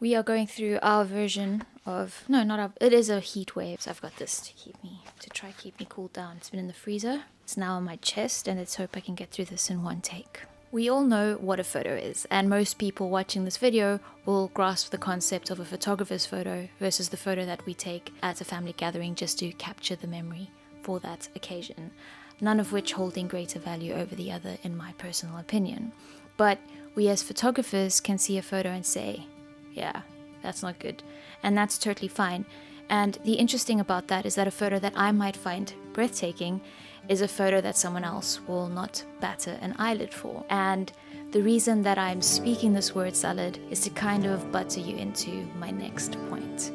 We are going through our version of, no, not our, it is a heat wave. So I've got this to try keep me cooled down. It's been in the freezer. It's now on my chest, and let's hope I can get through this in one take. We all know what a photo is, and most people watching this video will grasp the concept of a photographer's photo versus the photo that we take at a family gathering just to capture the memory for that occasion. None of which holding greater value over the other, in my personal opinion. But we as photographers can see a photo and say, yeah, that's not good. And that's totally fine. And the interesting about that is that a photo that I might find breathtaking is a photo that someone else will not batter an eyelid for. And the reason that I'm speaking this word salad is to kind of butter you into my next point.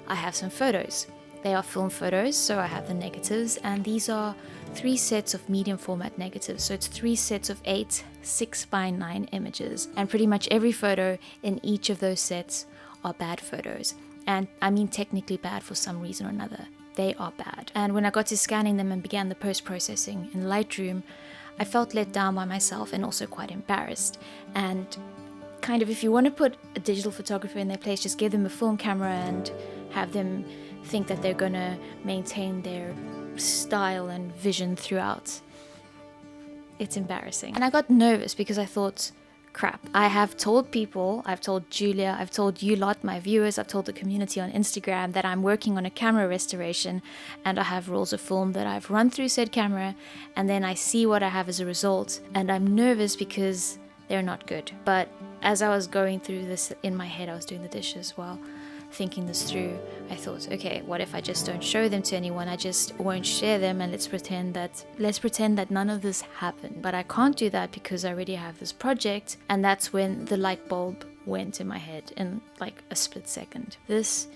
I have some photos. They are film photos, so I have the negatives, and these are 3 sets of medium format negatives. So it's 3 sets of 8 6x9 images, and pretty much every photo in each of those sets are bad photos. And I mean technically bad for some reason or another. They are bad. And when I got to scanning them and began the post-processing in Lightroom, I felt let down by myself and also quite embarrassed. And kind of, if you want to put a digital photographer in their place, just give them a film camera and have them think that they're gonna maintain their style and vision throughout. It's embarrassing. And I got nervous because I thought, crap, I have told people, I've told Julia, I've told you lot, my viewers, I've told the community on Instagram that I'm working on a camera restoration and I have rolls of film that I've run through said camera, and then I see what I have as a result, and I'm nervous because they're not good. But as I was going through this in my head, I was doing the dishes while thinking this through, I thought, okay, what if I just don't show them to anyone? I just won't share them, and let's pretend that none of this happened. But I can't do that because I already have this project, and that's when the light bulb went in my head in like a split second. This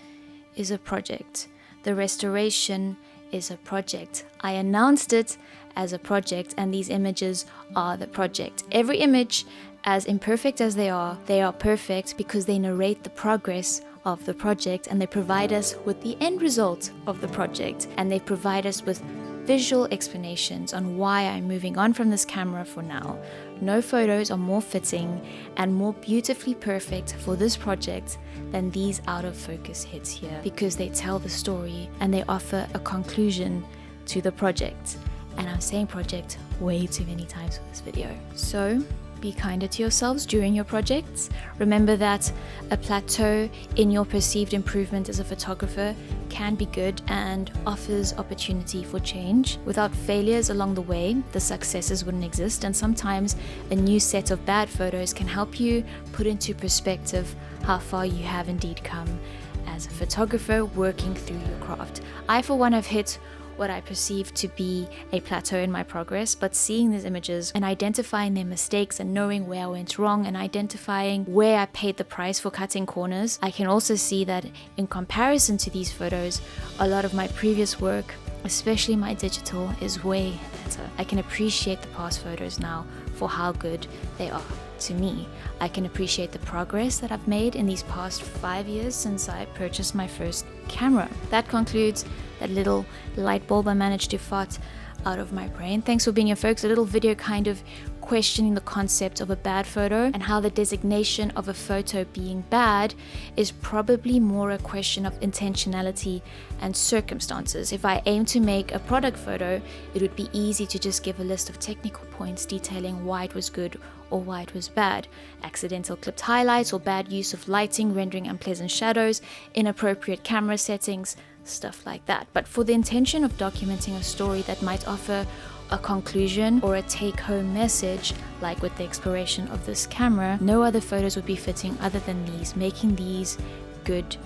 is a project. The restoration is a project. I announced it as a project, and these images are the project. Every image, as imperfect as they are perfect because they narrate the progress of the project, and they provide us with the end result of the project, and they provide us with visual explanations on why I'm moving on from this camera for now. No photos are more fitting and more beautifully perfect for this project than these out of focus hits here, because they tell the story and they offer a conclusion to the project. And I'm saying project way too many times for this video. So be kinder to yourselves during your projects. Remember that a plateau in your perceived improvement as a photographer can be good and offers opportunity for change. Without failures along the way, the successes wouldn't exist, and sometimes a new set of bad photos can help you put into perspective how far you have indeed come as a photographer working through your craft. I, for one, have hit what I perceive to be a plateau in my progress, but seeing these images and identifying their mistakes and knowing where I went wrong and identifying where I paid the price for cutting corners, I can also see that in comparison to these photos, a lot of my previous work, especially my digital, is way better. I can appreciate the past photos now for how good they are to me. I can appreciate the progress that I've made in these past 5 years since I purchased my first camera. That concludes that little light bulb I managed to fart out of my brain. Thanks for being here, folks. A little video kind of questioning the concept of a bad photo and how the designation of a photo being bad is probably more a question of intentionality and circumstances. If I aim to make a product photo, it would be easy to just give a list of technical points detailing why it was good or why it was bad. Accidental clipped highlights or bad use of lighting, rendering unpleasant shadows, inappropriate camera settings, stuff like that. But for the intention of documenting a story that might offer a conclusion or a take-home message, like with the exploration of this camera, no other photos would be fitting other than these, making these good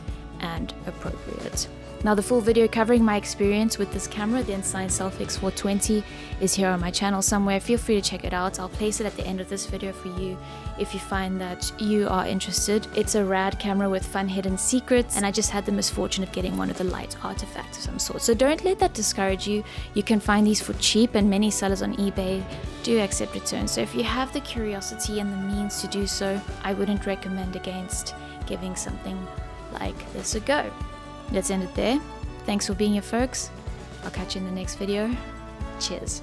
and appropriate. Now, the full video covering my experience with this camera, the Insign Selfix 420, is here on my channel somewhere. Feel free to check it out. I'll place it at the end of this video for you if you find that you are interested. It's a rad camera with fun hidden secrets, and I just had the misfortune of getting one of the light artifacts of some sort. So don't let that discourage you. You can find these for cheap, and many sellers on eBay do accept returns. So if you have the curiosity and the means to do so, I wouldn't recommend against giving something like this a go. Let's end it there. Thanks for being here, folks. I'll catch you in the next video. Cheers.